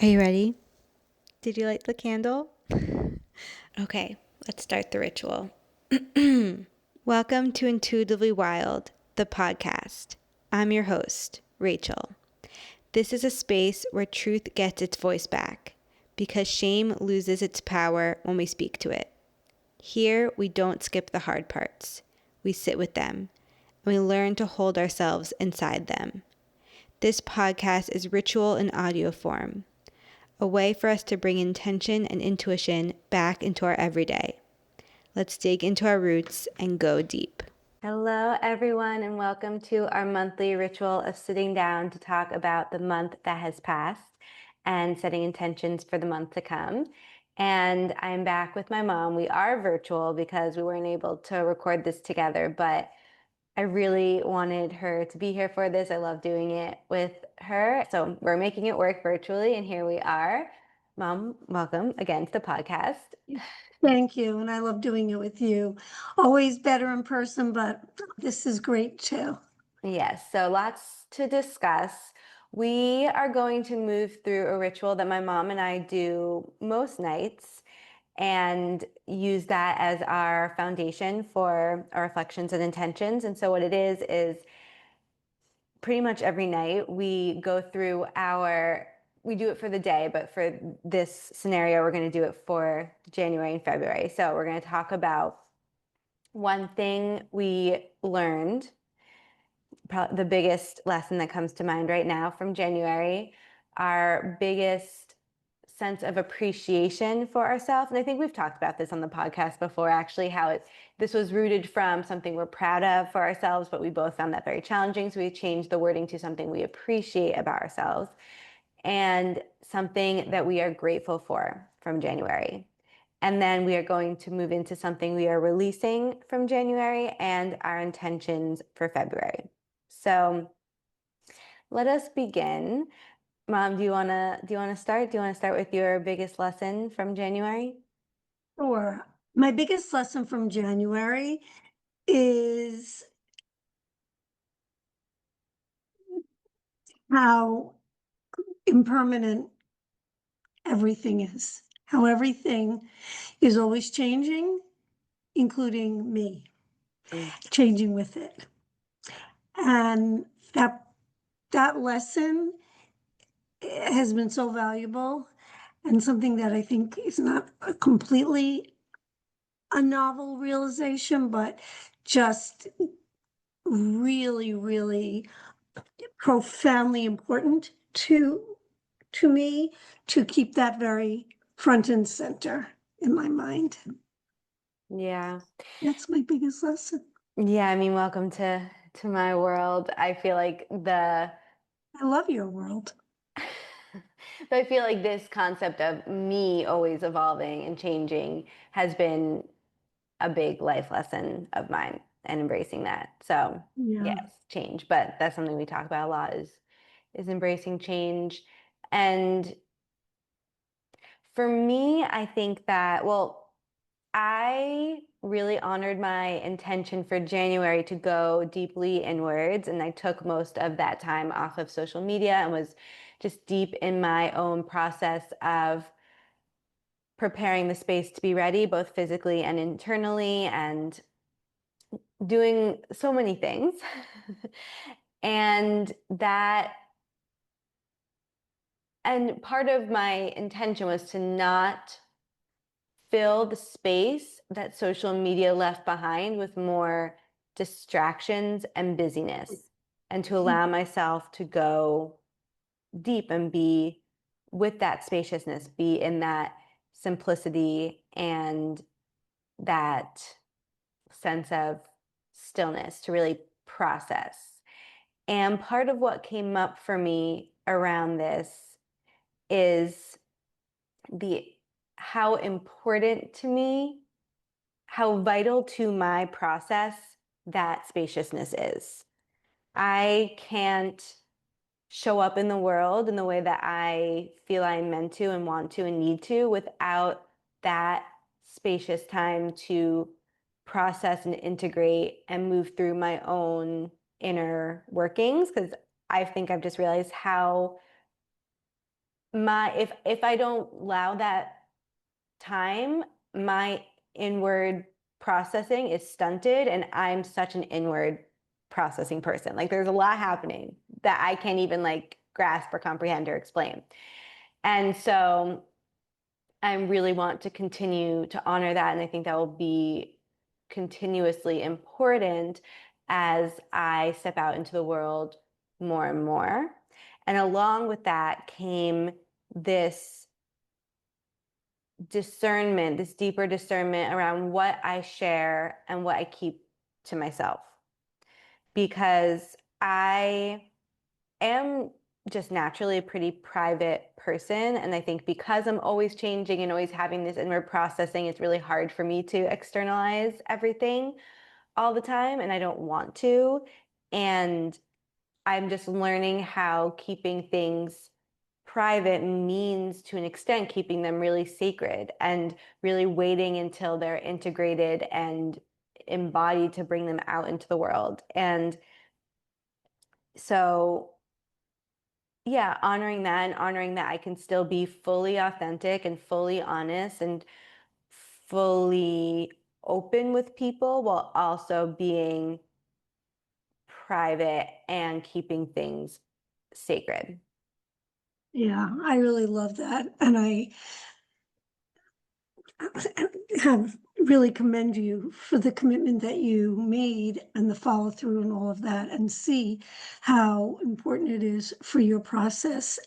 Are you ready? Did you light the candle? Okay, let's start the ritual. Welcome to Intuitively Wild, the podcast. I'm your host, Rachel. This is a space where truth gets its voice back because shame loses its power when we speak to it. Here, we don't skip the hard parts. We sit with them and we learn to hold ourselves inside them. This podcast is ritual in audio form, a way for us to bring intention and intuition back into our everyday. Let's dig into our roots and go deep. Hello, everyone, and welcome to our monthly ritual of sitting down to talk about the month that has passed and setting intentions for the month to come. And I'm back with my mom. We are virtual because we weren't able to record this together, but I really wanted her to be here for this. I love doing it with her. So we're making it work virtually, and here we are. Mom, welcome again to the podcast. Thank you. And I love doing it with you. Always better in person, but this is great too. Yes, so lots to discuss. We are going to move through a ritual that my mom and I do most nights and use that as our foundation for our reflections and intentions. And so what it is pretty much every night we go through we do it for the day, but for this scenario, we're going to do it for January and February. So we're going to talk about one thing we learned, probably the biggest lesson that comes to mind right now from January, our biggest sense of appreciation for ourselves. And I think we've talked about this on the podcast before, actually, how this was rooted from something we're proud of for ourselves, but we both found that very challenging. So we changed the wording to something we appreciate about ourselves and something that we are grateful for from January. And then we are going to move into something we are releasing from January and our intentions for February. So let us begin. Mom, do you wanna start? Do you wanna start with your biggest lesson from January? Sure. My biggest lesson from January is how impermanent everything is, how everything is always changing, including me, changing with it. And that lesson has been so valuable and something that I think is not a completely a novel realization, but just really, really profoundly important to me to keep that very front and center in my mind. Yeah. That's my biggest lesson. Yeah, I mean, welcome to my world. I feel like I love your world. but I feel like this concept of me always evolving and changing has been a big life lesson of mine and embracing that. So Yeah. yes, change. But that's something we talk about a lot is embracing change. And for me, I think that, well, I really honored my intention for January to go deeply inwards, and I took most of that time off of social media and was just deep in my own process of preparing the space to be ready, both physically and internally, and doing so many things. and that and part of my intention was to not fill the space that social media left behind with more distractions and busyness, and to allow myself to go deep and be with that spaciousness, be in that simplicity and that sense of stillness to really process. And part of what came up for me around this is the how important to me, how vital to my process that spaciousness is. I can't show up in the world in the way that I feel I'm meant to and want to and need to without that spacious time to process and integrate and move through my own inner workings. Because I think I've just realized how my if I don't allow that time, my inward processing is stunted, and I'm such an inward processing person. Like there's a lot happening that I can't even like grasp or comprehend or explain. And so I really want to continue to honor that. And I think that will be continuously important as I step out into the world more and more. And along with that came this discernment, this deeper discernment around what I share and what I keep to myself. Because I am just naturally a pretty private person. And I think because I'm always changing and always having this inward processing, it's really hard for me to externalize everything all the time. And I don't want to. And I'm just learning how keeping things private means, to an extent, keeping them really sacred and really waiting until they're integrated and embodied to bring them out into the world. And so yeah, honoring that and honoring that I can still be fully authentic and fully honest and fully open with people while also being private and keeping things sacred. Yeah, I really love that. And I have really commend you for the commitment that you made and the follow through and all of that, and see how important it is for your process.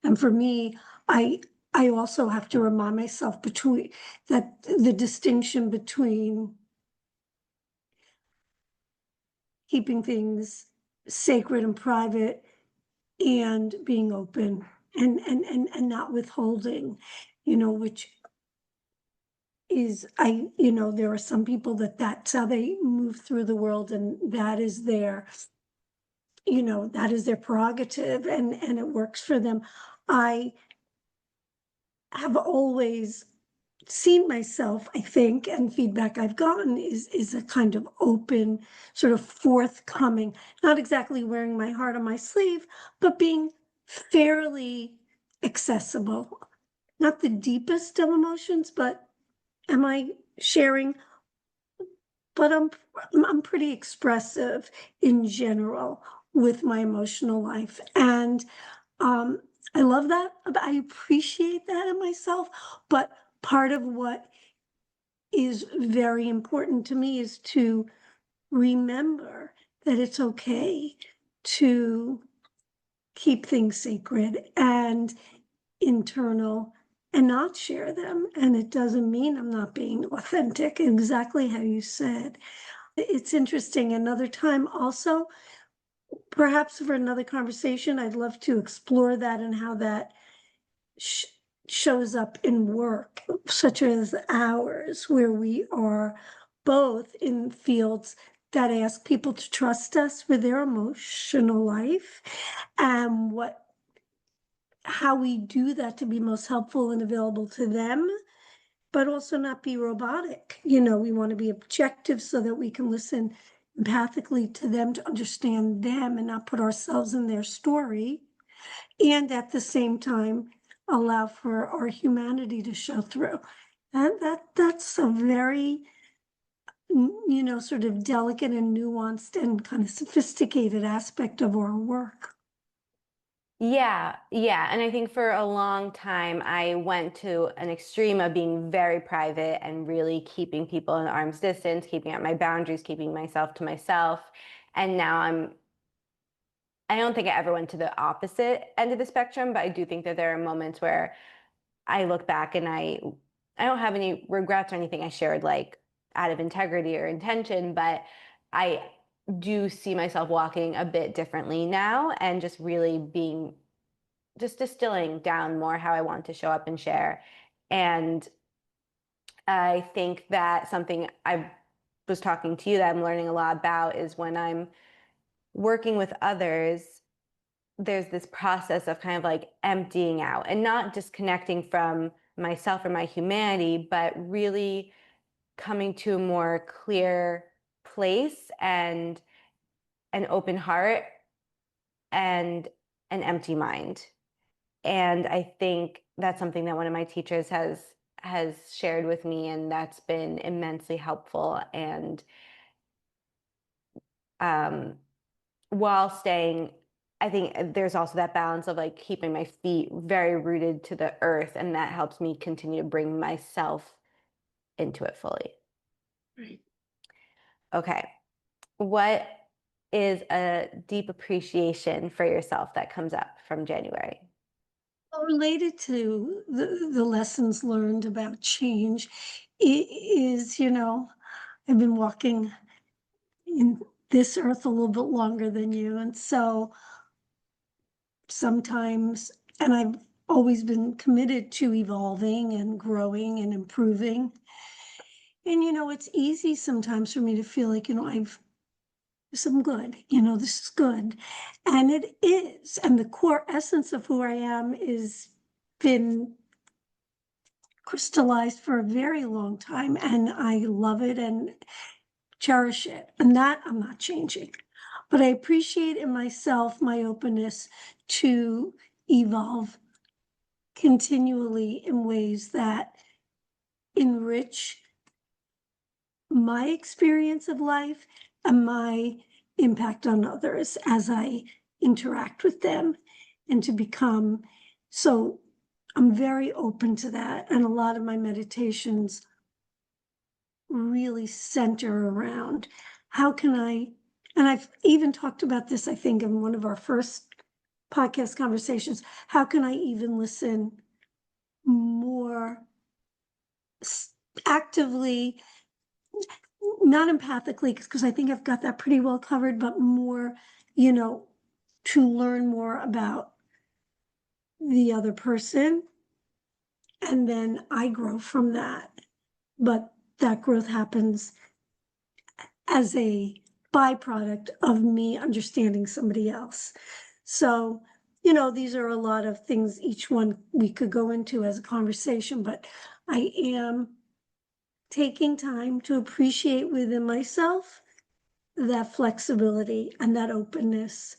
And for me, I I also have to remind myself between that the distinction between keeping things sacred and private and being open and not withholding, which is there are some people that's how they move through the world, and that is their prerogative, and it works for them. I have always seen myself, I think, and feedback I've gotten is a kind of open, sort of forthcoming, not exactly wearing my heart on my sleeve, but being fairly accessible. Not the deepest of emotions, but am I sharing? But I'm pretty expressive in general with my emotional life. And um, I love that. I appreciate that in myself. But part of what is very important to me is to remember that it's okay to keep things sacred and internal and not share them. And it doesn't mean I'm not being authentic, exactly how you said. It's interesting. Another time, also, perhaps for another conversation, I'd love to explore that and how that sh- shows up in work, such as ours, where we are both in fields that ask people to trust us with their emotional life, and how we do that to be most helpful and available to them, but also not be robotic. We want to be objective so that we can listen empathically to them, to understand them and not put ourselves in their story. And at the same time, allow for our humanity to show through. And that's a very, sort of delicate and nuanced and kind of sophisticated aspect of our work. Yeah, yeah. And I think for a long time, I went to an extreme of being very private and really keeping people in arm's distance, keeping out my boundaries, keeping myself to myself. And now I don't think I ever went to the opposite end of the spectrum, but I do think that there are moments where I look back and I don't have any regrets or anything I shared like out of integrity or intention, but I do see myself walking a bit differently now and just really being just distilling down more how I want to show up and share. And I think that something I was talking to you that I'm learning a lot about is when I'm working with others, there's this process of kind of like emptying out and not disconnecting from myself or my humanity, but really coming to a more clear place and an open heart and an empty mind. And I think that's something that one of my teachers has shared with me, and that's been immensely helpful. And um, while staying, I think there's also that balance of like keeping my feet very rooted to the earth, and that helps me continue to bring myself into it fully. Right. Okay. What is a deep appreciation for yourself that comes up from January? Well, related to the lessons learned about change is, I've been walking in this earth a little bit longer than you. And so sometimes, and I've always been committed to evolving and growing and improving. And, it's easy sometimes for me to feel like, I've some good, this is good. And it is. And the core essence of who I am is been crystallized for a very long time. And I love it and cherish it. And that I'm not changing. But I appreciate in myself my openness to evolve continually in ways that enrich my experience of life and my impact on others as I interact with them and to become. So I'm very open to that. And a lot of my meditations really center around how can I, and I've even talked about this, I think, in one of our first podcast conversations, how can I even listen more actively, not empathically, because I think I've got that pretty well covered, but more, you know, to learn more about the other person. And then I grow from that. But that growth happens as a byproduct of me understanding somebody else. So, these are a lot of things, each one we could go into as a conversation, but I am taking time to appreciate within myself that flexibility and that openness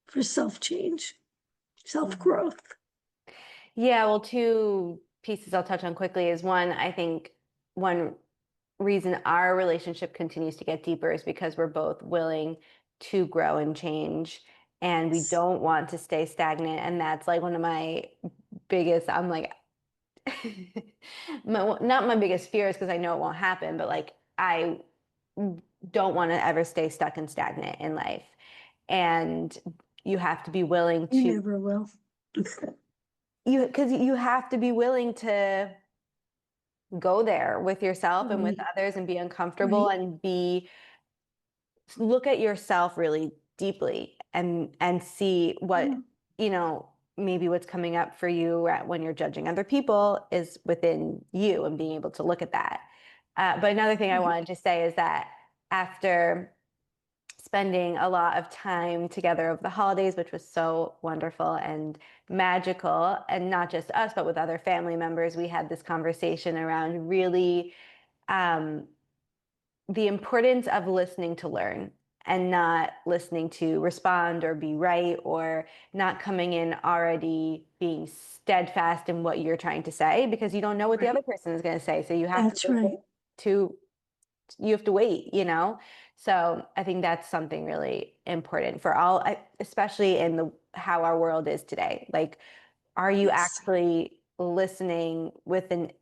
for self change, self Mhm. growth. Yeah, well, two pieces I'll touch on quickly is one, I think one reason our relationship continues to get deeper is because we're both willing to grow and change, and we don't want to stay stagnant. And that's like one of my biggest, I'm like, not my biggest fears because I know it won't happen, but like I don't want to ever stay stuck and stagnant in life. And you have to be willing You to, never will. because you have to be willing to go there with yourself and with Right, others and be uncomfortable right. and be look at yourself really deeply and see what, Mm, maybe what's coming up for you when you're judging other people is within you, and being able to look at that. But another thing I right. wanted to say is that after spending a lot of time together over the holidays, which was so wonderful and magical, and not just us, but with other family members, we had this conversation around really um, the importance of listening to learn and not listening to respond or be right, or not coming in already being steadfast in what you're trying to say because you don't know what the Right. other person is going to say. So you have to That's listen right. to, you have to wait. So I think that's something really important for all, especially in the how our world is today. Like, are you Yes. actually listening with an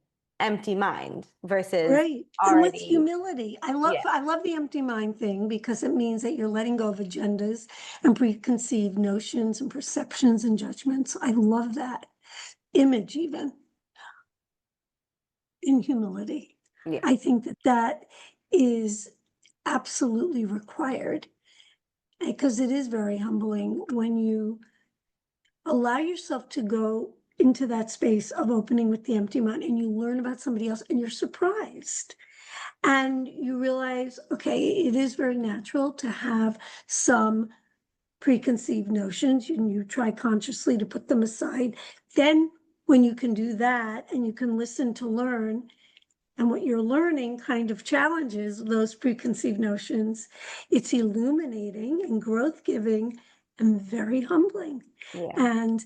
empty mind versus Right. And with already, humility. I yeah. love I love the empty mind thing because it means that you're letting go of agendas and preconceived notions and perceptions and judgments. I love that image even in humility. Yeah. I think that that is absolutely required because it is very humbling when you allow yourself to go into that space of opening with the empty mind and you learn about somebody else and you're surprised. And you realize, okay, it is very natural to have some preconceived notions and you try consciously to put them aside. Then, when you can do that and you can listen to learn, and what you're learning kind of challenges those preconceived notions, it's illuminating and growth giving and very humbling. Yeah. And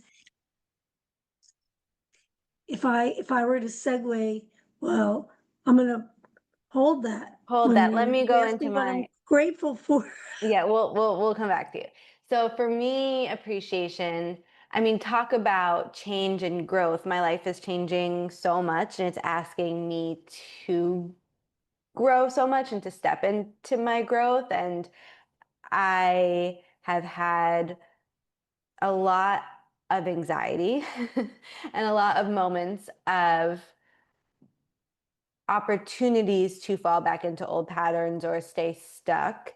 if I were to segue, well, I'm gonna hold that Hold when that. Let me you go ask into me what I'm my, grateful for. yeah, we'll come back to you. So for me, appreciation, I mean, talk about change and growth. My life is changing so much and it's asking me to grow so much and to step into my growth. And I have had a lot of anxiety and a lot of moments of opportunities to fall back into old patterns or stay stuck.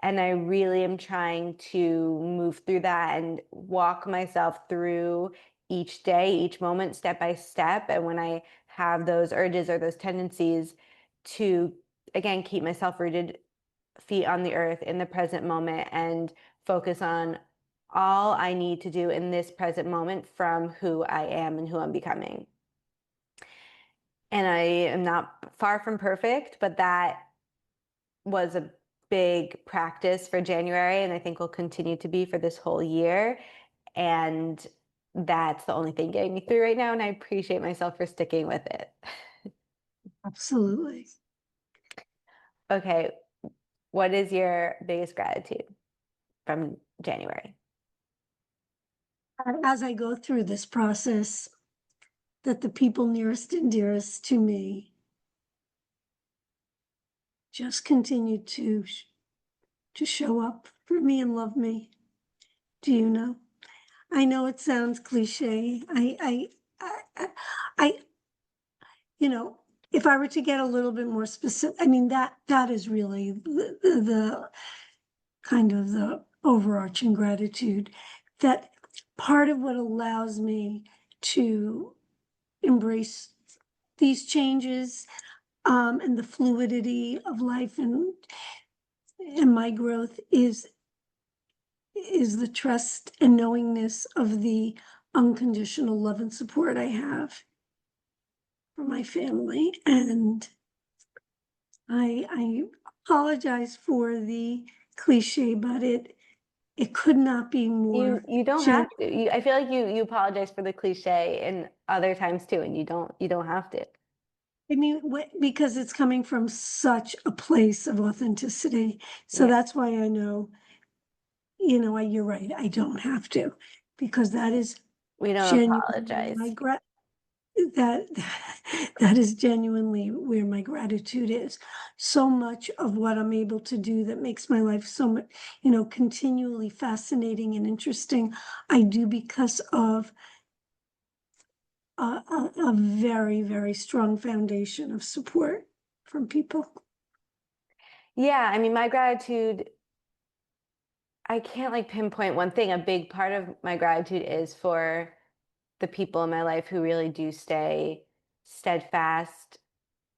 And I really am trying to move through that and walk myself through each day, each moment, step by step. And when I have those urges or those tendencies to, again, keep myself rooted, feet on the earth in the present moment and focus on all I need to do in this present moment from who I am and who I'm becoming. And I am not far from perfect, but that was a big practice for January, and I think will continue to be for this whole year. And that's the only thing getting me through right now, and I appreciate myself for sticking with it. Absolutely. Okay, what is your biggest gratitude from January? As I go through this process, that the people nearest and dearest to me just continue to show up for me and love me. Do you know? I know it sounds cliche. I you know, if I were to get a little bit more specific, I mean, that is really the kind of the overarching gratitude, that part of what allows me to embrace these changes, and the fluidity of life and my growth is the trust and knowingness of the unconditional love and support I have for my family. And I apologize for the cliche, but it could not be You more you don't have genuine. to. I feel like you apologize for the cliche in other times too, and you don't have to. I mean, because it's coming from such a place of authenticity. So Yeah, that's why I know, you're right. I don't have to, because that is we don't genuinely where apologize. that that is genuinely where my gratitude is. So much of what I'm able to do that makes my life so much, continually fascinating and interesting, I do because of a very, very strong foundation of support from people. Yeah, I mean, my gratitude, I can't like pinpoint one thing. A big part of my gratitude is for the people in my life who really do stay steadfast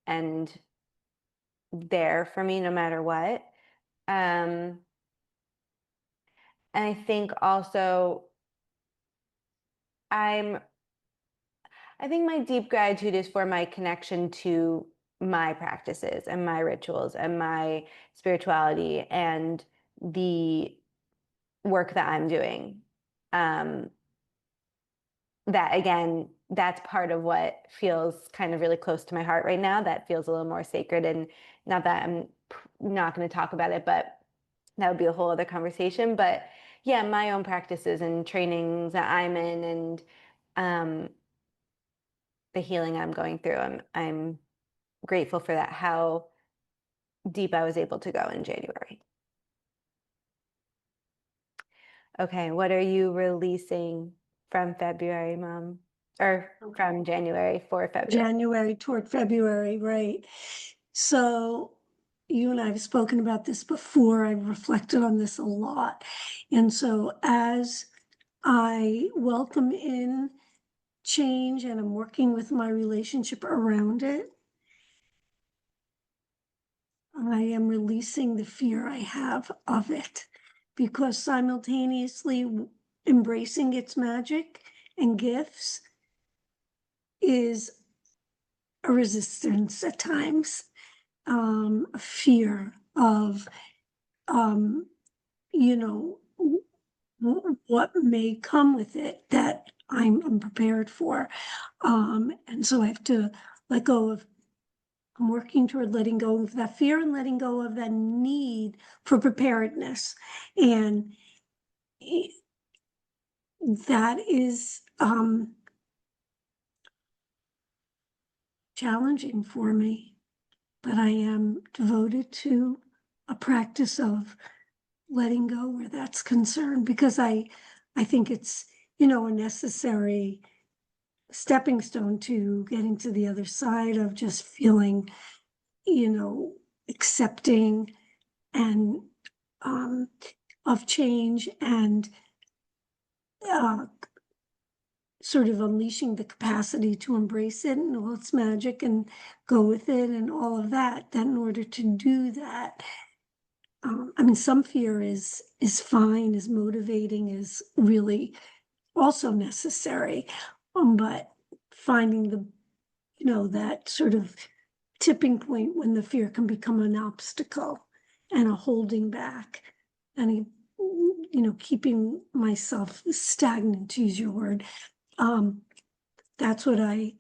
and there for me no matter what. Um, and I think also I'm I think my deep gratitude is for my connection to my practices and my rituals and my spirituality and the work that I'm doing. Um, that again, that's part of what feels kind of really close to my heart right now. That feels a little more sacred. And not that I'm not going to talk about it, but that would be a whole other conversation. But yeah, my own practices and trainings that I'm in and um, the healing I'm going through, I'm grateful for that, how deep I was able to go in January. Okay, what are you releasing from February, Mom? Or Okay. from January for February? January toward February, right? So you and I have spoken about this before. I've reflected on this a lot. And so as I welcome in change and I'm working with my relationship around it, I am releasing the fear I have of it, because simultaneously embracing its magic and gifts is a resistance at times, a fear of, um, you know, what may come with it that I'm prepared for. And so I have to let go of, I'm working toward letting go of that fear and letting go of that need for preparedness. And that is challenging for me, but I am devoted to a practice of letting go where that's concerned, because I think it's, a necessary stepping stone to getting to the other side of just feeling, accepting and um, of change, and uh, sort of unleashing the capacity to embrace it and all its magic and go with it and all of that. That in order to do that, I mean, some fear is fine, is motivating, is really also necessary, but finding that sort of tipping point when the fear can become an obstacle and a holding back, and keeping myself stagnant, to use your word. Um, that's what I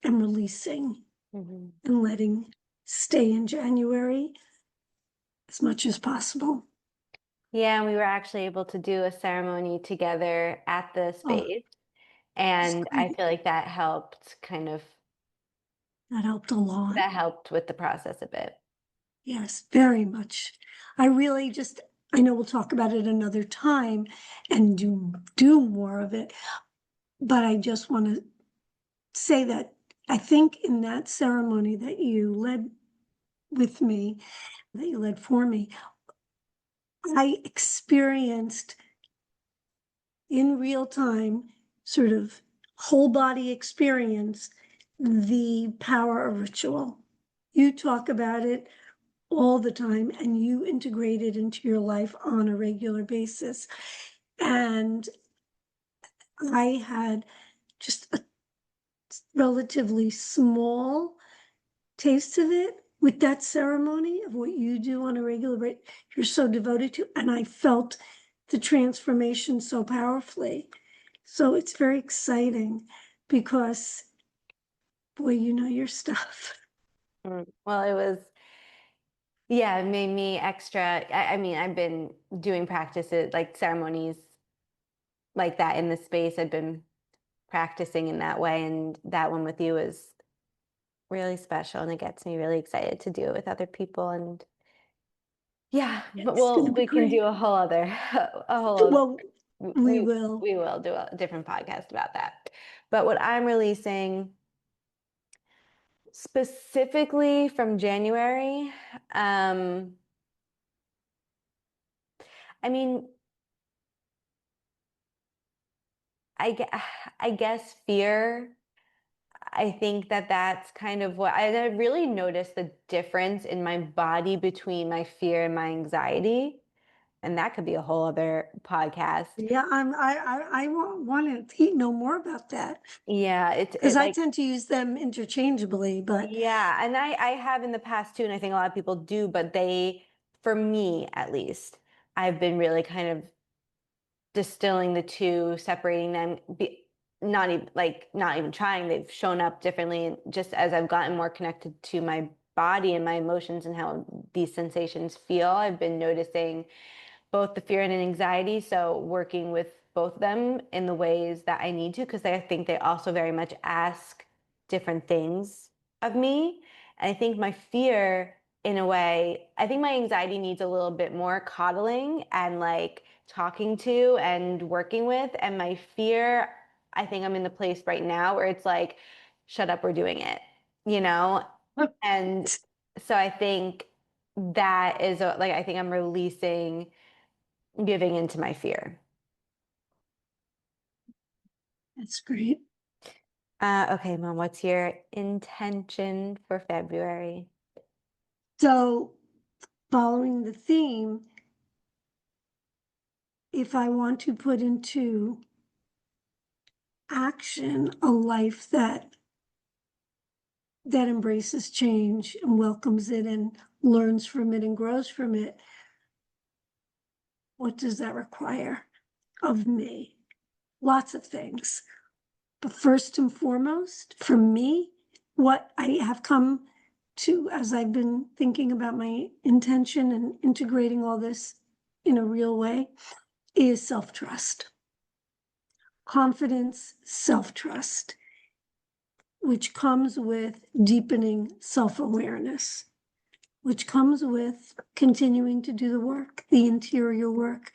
am releasing Mhm. and letting stay in January as much as possible. Yeah, and we were actually able to do a ceremony together at the Oh, space. that's And I great. feel like that helped That helped a lot. with the process a bit. Yes, very much. I really just, I know we'll talk about it another time and do more of it, but I just want to say that I think in that ceremony that you led with me, that you led for me, I experienced in real time, sort of whole body experience, the power of ritual. You talk about it all the time and you integrate it into your life on a regular basis. And I had just a relatively small taste of it with that ceremony of what you do on a regular basis. You're so devoted to, and I felt the transformation so powerfully. So it's very exciting because, boy, you know your stuff. Well, it was, yeah, it made me extra. I mean, I've been doing practices like ceremonies like that in the space. I've been practicing in that way. And that one with you is really special. And it gets me really excited to do it with other people. And yeah, but It's going to be we can do great. a whole other, a whole other, Well, we will. we will do a different podcast about that. But what I'm releasing specifically from January, um, I mean, I guess fear. I think that that's kind of what I really noticed the difference in my body between my fear and my anxiety. And that could be a whole other podcast. Yeah, I want to know more about that, Yeah, because I like, tend to use them interchangeably, but yeah. And I have in the past too, and I think a lot of people do, but for me at least, I've been really kind of distilling the two, separating them, not even trying. They've shown up differently, and just as I've gotten more connected to my body and my emotions and how these sensations feel, I've been noticing both the fear and anxiety. So working with both of them in the ways that I need to, because I think they also very much ask different things of me. And I think my fear, in a way, I think my anxiety needs a little bit more coddling and like talking to and working with. And my fear, I think I'm in the place right now where it's like, shut up, we're doing it, you know? And so I think that is like, I think I'm releasing giving into my fear. that's great. Okay, Mom, what's your intention for February? So, following the theme, if I want to put into action a life that embraces change and welcomes it and learns from it and grows from it, what does that require of me? Lots of things. But first and foremost, for me, what I have come to as I've been thinking about my intention and integrating all this in a real way is self-trust. Confidence, self-trust, which comes with deepening self-awareness, which comes with continuing to do the work, the interior work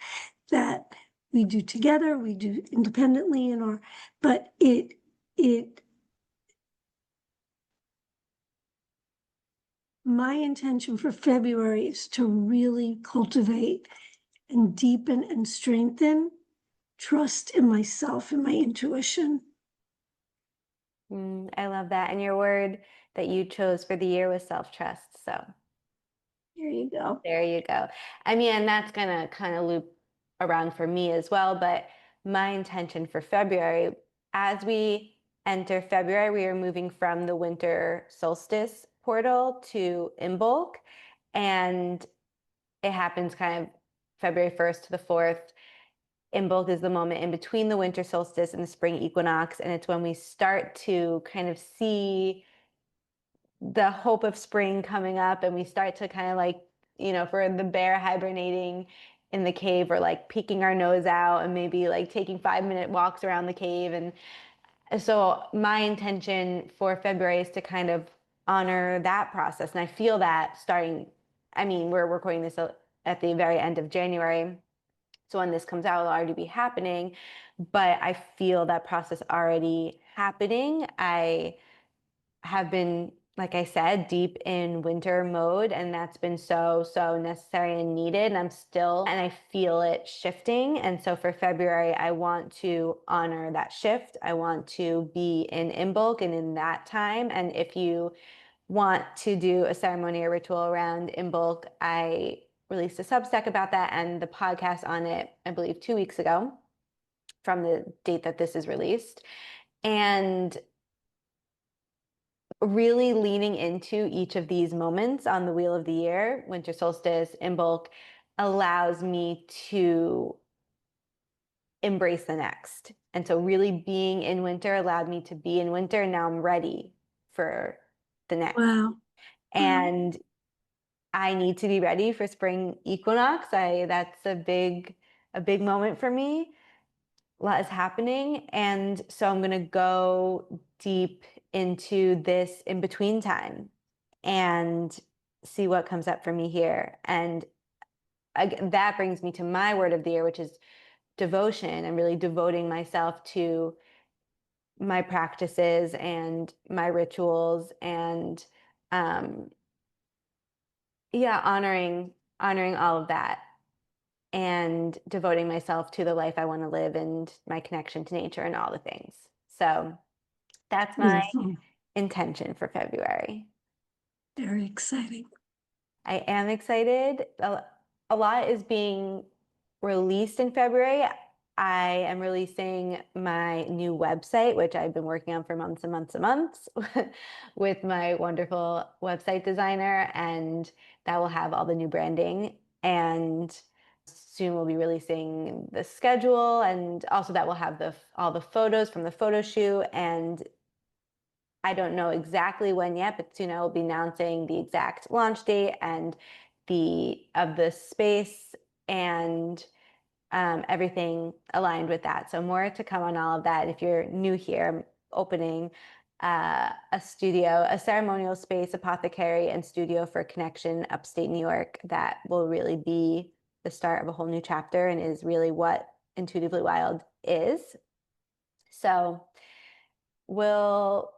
that we do together, we do independently in our, but it my intention for February is to really cultivate and deepen and strengthen trust in myself and my intuition. I love that. And your word that you chose for the year was self-trust. So Here you go. there you go. I mean, and that's gonna kind of loop around for me as well. But my intention for February, as we enter February, we are moving from the winter solstice portal to Imbolc. And it happens kind of February 1st to the 4th. Imbolc is the moment in between the winter solstice and the spring equinox. And it's when we start to kind of see the hope of spring coming up, and we start to kind of like, for the bear hibernating in the cave, or like peeking our nose out and maybe like taking 5-minute walks around the cave. And so my intention for February is to kind of honor that process. And I feel that starting, I mean, we're recording this at the very end of January. So when this comes out, it'll already be happening. But I feel that process already happening. I have been, like I said, deep in winter mode, and that's been so, so necessary and needed. And I feel it shifting. And so for February, I want to honor that shift. I want to be in Imbolc and in that time. And if you want to do a ceremony or ritual around Imbolc, I released a Substack about that and the podcast on it, I believe 2 weeks ago from the date that this is released. And really leaning into each of these moments on the wheel of the year, winter solstice, Imbolc, allows me to embrace the next. And so really being in winter allowed me to be in winter, and now I'm ready for the next. Wow. Wow. And I need to be ready for spring equinox. That's a big moment for me. A lot is happening. And so I'm going to go deep into this in between time and see what comes up for me here. And again, that brings me to my word of the year, which is devotion. I'm really devoting myself to my practices and my rituals, and yeah, honoring all of that, and devoting myself to the life I want to live and my connection to nature and all the things. So that's my Beautiful. intention for February. Very exciting. I am excited. A lot is being released in February. I am releasing my new website, which I've been working on for months and months and months with my wonderful website designer, and that will have all the new branding. And soon we'll be releasing the schedule, and also that will have all the photos from the photo shoot. And I don't know exactly when yet, but soon I will be announcing the exact launch date and the space, and everything aligned with that. So more to come on all of that. If you're new here, I'm opening a studio, a ceremonial space, apothecary, and studio for connection upstate New York that will really be the start of a whole new chapter and is really what Intuitively Wild is. So we'll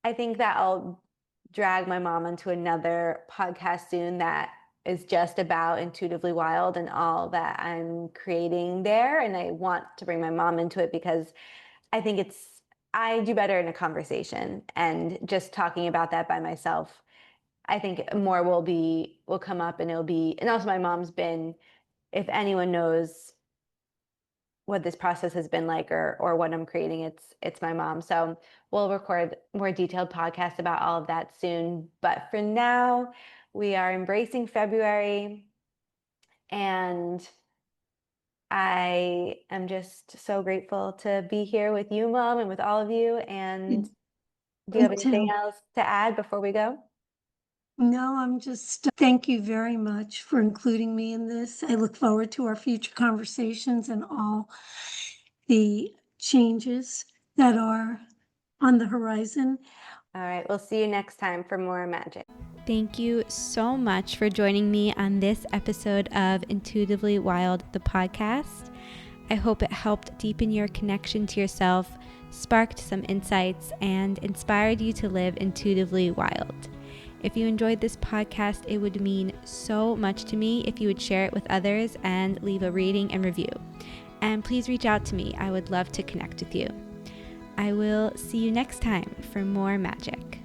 I think that I'll drag my mom onto another podcast soon that is just about Intuitively Wild and all that I'm creating there. And I want to bring my mom into it because I think I do better in a conversation, and just talking about that by myself. I think more will come up, and and also my mom's been, if anyone knows what this process has been like, or what I'm creating, it's my mom. So we'll record more detailed podcasts about all of that soon. But for now, we are embracing February, and I am just so grateful to be here with you, Mom, and with all of you. And do you Me have anything too. else to add before we go? No, I'm just, thank you very much for including me in this. I look forward to our future conversations and all the changes that are on the horizon. All right, we'll see you next time for more magic. Thank you so much for joining me on this episode of Intuitively Wild, the podcast. I hope it helped deepen your connection to yourself, sparked some insights, and inspired you to live intuitively wild. If you enjoyed this podcast, it would mean so much to me if you would share it with others and leave a rating and review. And please reach out to me. I would love to connect with you. I will see you next time for more magic.